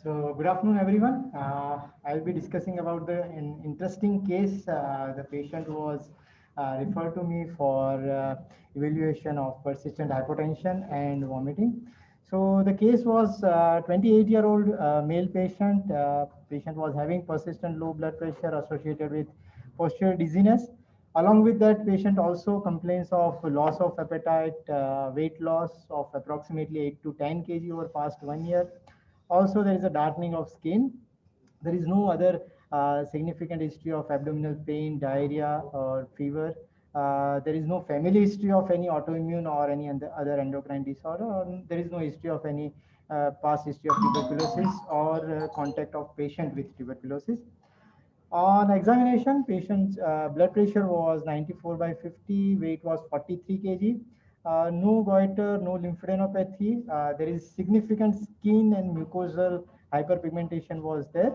So good afternoon, everyone. I'll be discussing about an interesting case. The patient was referred to me for evaluation of persistent hypotension and vomiting. So the case was 28-year-old male patient. Patient was having persistent low blood pressure associated with postural dizziness. Along with that, patient also complains of loss of appetite, weight loss of approximately 8 to 10 kg over past 1 year. Also, there is a darkening of skin. There is no other significant history of abdominal pain, diarrhea, or fever. There is no family history of any autoimmune or any other endocrine disorder, or there is no history of any past history of tuberculosis or contact of patient with tuberculosis. On examination, patient's blood pressure was 94 by 50, weight was 43 kg, no goiter, no lymphadenopathy. There is significant skin and mucosal hyperpigmentation was there,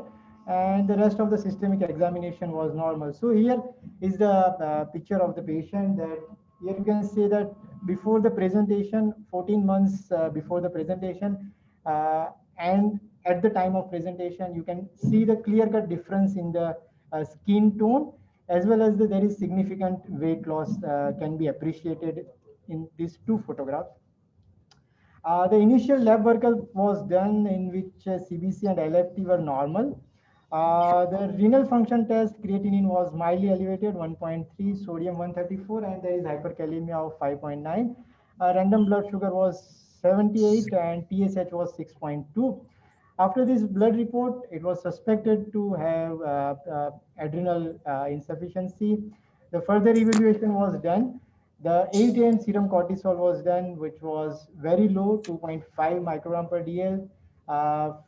and the rest of the systemic examination was normal. So here is the picture of the patient. That here you can say that before the presentation, 14 months before the presentation, and at the time of presentation, you can see the clear-cut difference in the skin tone, as well as there is significant weight loss can be appreciated in these two photographs. The initial lab workup was done in which CBC and LFT were normal. The renal function test, creatinine was mildly elevated, 1.3, sodium 134, and there is hyperkalemia of 5.9. Random blood sugar was 78 and TSH was 6.2. After this blood report, it was suspected to have adrenal insufficiency. The further evaluation was done. The 8 a.m. serum cortisol was done, which was very low, 2.5 microgram per DL.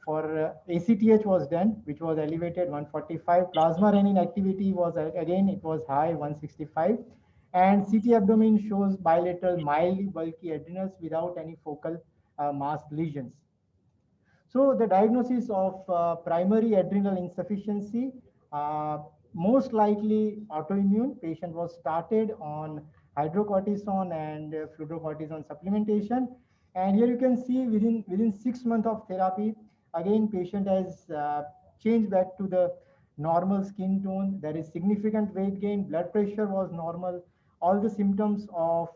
For ACTH was done, which was elevated, 145. Plasma renin activity was, again, it was high, 165. And CT abdomen shows bilateral, mildly bulky adrenals without any focal mass lesions. So the diagnosis of primary adrenal insufficiency, uh, most likely autoimmune. Patient was started on hydrocortisone and fludrocortisone supplementation. And here you can see within 6 months of therapy, again patient has changed back to the normal skin tone. There is significant weight gain. Blood pressure was normal. All the symptoms of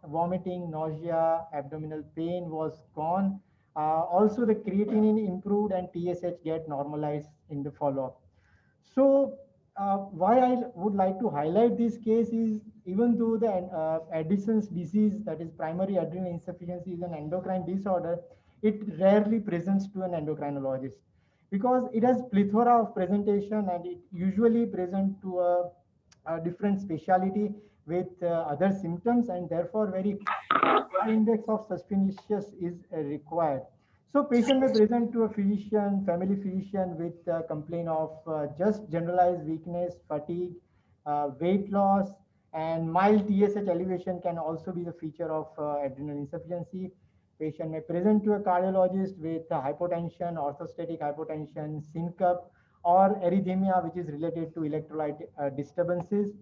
vomiting, nausea, abdominal pain was gone. Also, the creatinine improved and TSH get normalized in the follow-up. So, why I would like to highlight this case is, even though the Addison's disease, that is primary adrenal insufficiency, is an endocrine disorder, it rarely presents to an endocrinologist because it has plethora of presentation, and it usually present to a different specialty with other symptoms, and therefore very high index of suspicious is required. So patient may present to a physician, family physician, with a complaint of just generalized weakness, fatigue, weight loss, and mild TSH elevation can also be the feature of adrenal insufficiency. Patient may present to a cardiologist with hypotension, orthostatic hypotension, syncope, or arrhythmia, which is related to electrolyte disturbances.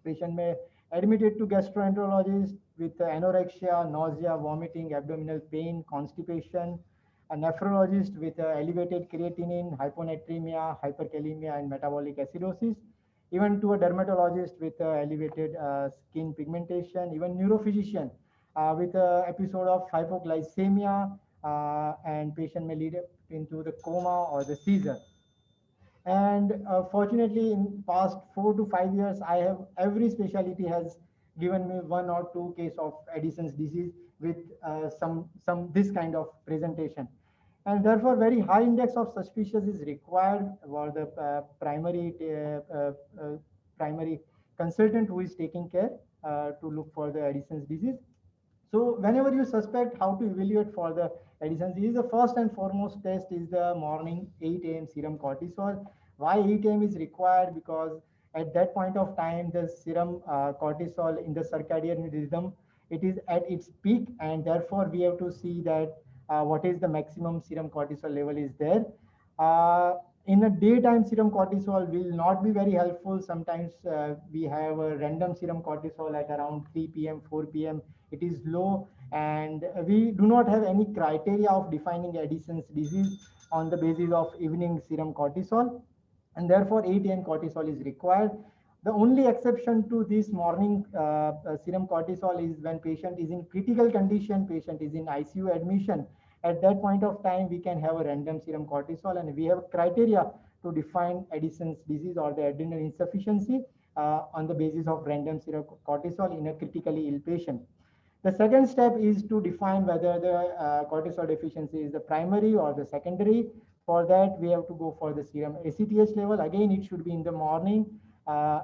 Patient may admitted to gastroenterologist with anorexia, nausea, vomiting, abdominal pain, constipation, a nephrologist with elevated creatinine, hyponatremia, hyperkalemia, and metabolic acidosis, even to a dermatologist with elevated skin pigmentation, even neurophysician with episode of hypoglycemia, and patient may lead into the coma or the seizure. And fortunately, in past 4 to 5 years, I have every specialty has given me one or two case of Addison's disease with some this kind of presentation. And therefore very high index of suspicious is required for the primary consultant who is taking care to look for the Addison's disease. So whenever you suspect, how to evaluate for the Addison's disease, the first and foremost test is the morning 8 a.m. serum cortisol. Why 8 a.m. is required? Because at that point of time, the serum cortisol in the circadian rhythm, it is at its peak, and therefore we have to see that what is the maximum serum cortisol level is there. Uh, In a daytime, serum cortisol will not be very helpful. Sometimes we have a random serum cortisol at around 3 p.m., 4 p.m. It is low, and we do not have any criteria of defining Addison's disease on the basis of evening serum cortisol, and therefore 8 a.m. cortisol is required. The only exception to this morning serum cortisol is when patient is in critical condition, patient is in ICU admission. At that point of time, we can have a random serum cortisol, and we have criteria to define Addison's disease or the adrenal insufficiency on the basis of random serum cortisol in a critically ill patient. The second step is to define whether the cortisol deficiency is the primary or the secondary. For that, we have to go for the serum ACTH level. Again, it should be in the morning.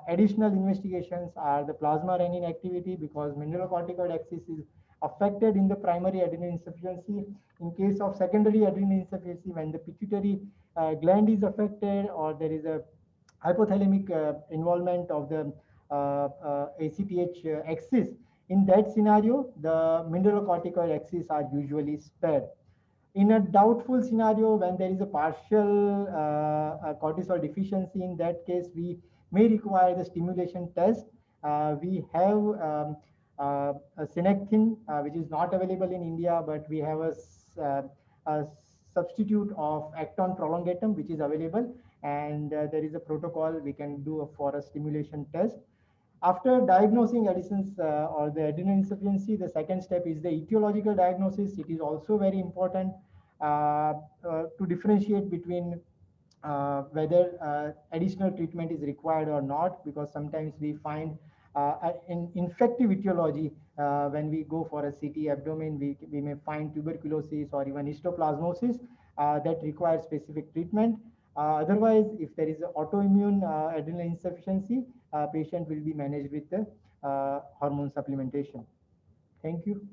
Additional investigations are the plasma renin activity, because mineralocorticoid axis is affected in the primary adrenal insufficiency. In case of secondary adrenal insufficiency, when the pituitary gland is affected or there is a hypothalamic involvement of the ACTH axis, in that scenario, the mineralocorticoid axis are usually spared. In a doubtful scenario, when there is a partial cortisol deficiency, in that case, we may require the stimulation test. We have a Senectin, which is not available in India, but we have a substitute of Acton prolongatum, which is available, and there is a protocol we can do for a stimulation test. After diagnosing Addison's or the adrenal insufficiency, the second step is the etiological diagnosis. It is also very important to differentiate between whether additional treatment is required or not, because sometimes we find in infective etiology, when we go for a CT abdomen, we may find tuberculosis or even histoplasmosis that requires specific treatment. Otherwise, if there is autoimmune adrenal insufficiency, patient will be managed with the hormone supplementation. Thank you.